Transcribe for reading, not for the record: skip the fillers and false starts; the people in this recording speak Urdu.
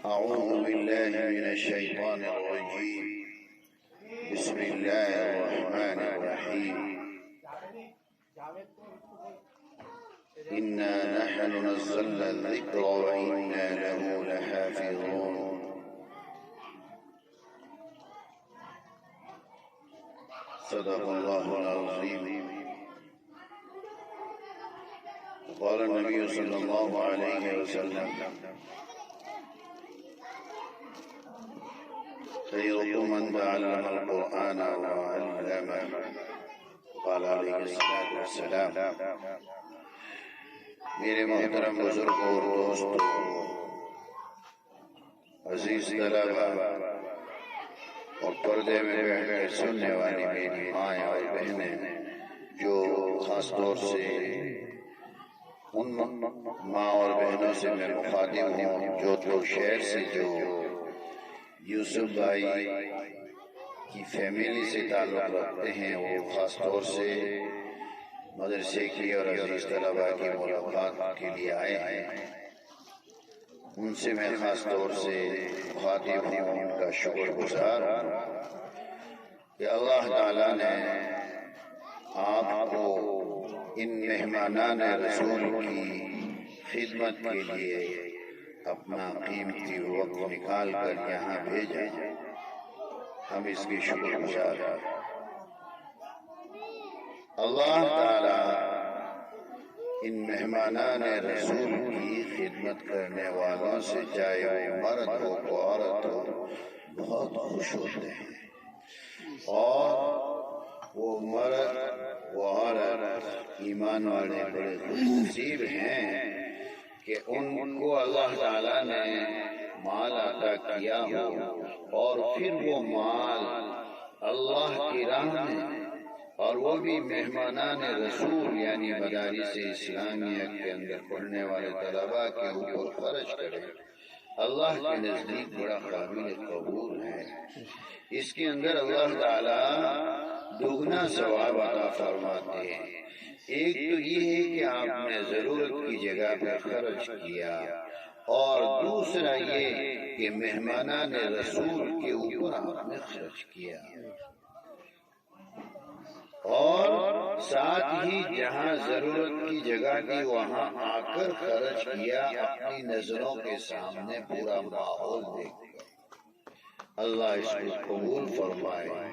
أعوذ بالله من الشيطان الرجيم. بسم الله الرحمن الرحيم. إنا نحن نزلنا الذكر وإنا له لحافظون. صدق الله العظيم. قال النبي صلى الله عليه وسلم: خيركم من تعلم القرآن وعلمه. قال عليه الصلاة والسلام. میرے محترم بزرگوں اور دوستوں، عزیز طلبہ اور پردے میں بیٹھ کر سننے والی میری مائیں اور بہنیں، جو خاص طور سے ان ماں اور بہنوں سے میں مخاطب ہوں جو شہر سے جو یوسف بھائی کی فیملی سے تعلق رکھتے ہیں، وہ خاص طور سے مدرسے کی اور عزیز طلبہ کی ملاقات کے لیے آئے ہیں، ان سے میں خاص طور سے مخاطب ہوں، ان کا شکر گزار ہوں کہ اللہ تعالیٰ نے آپ کو ان مہمانان رسول کی خدمت کے لیے اپنا قیمتی وقت نکال کر یہاں بھیجا. ہم اس کی شکر گزار ہیں. اللہ تعالی ان مہمانان رسول کی خدمت کرنے والوں سے، چاہے وہ مرد ہو کو عورت ہو، بہت خوش ہوتے ہیں. اور وہ مرد وہ عورت ایمان والے بڑے خوش نصیب ہیں کہ ان کو اللہ تعالیٰ نے مال عطا کیا ہو، اور پھر وہ مال اللہ کی راہ میں، اور وہ بھی مہمانان رسول یعنی مدارس اسلامیہ کے اندر پڑھنے والے طلباء کے اوپر خرچ کرے. اللہ کے نزدیک بڑا قابل قبول ہے. اس کے اندر اللہ تعالیٰ دگنا ثواب عطا فرماتے ہیں. ایک تو یہ ہے کہ آپ نے ضرورت کی جگہ پر خرچ کیا، اور دوسرا یہ کہ مہمانان رسول کے اوپر آپ نے خرچ کیا، اور ساتھ ہی جہاں ضرورت کی جگہ تھی وہاں آ کر خرچ کیا، اپنی نظروں کے سامنے پورا ماحول دیکھ کر. اللہ اس کو قبول فرمائے.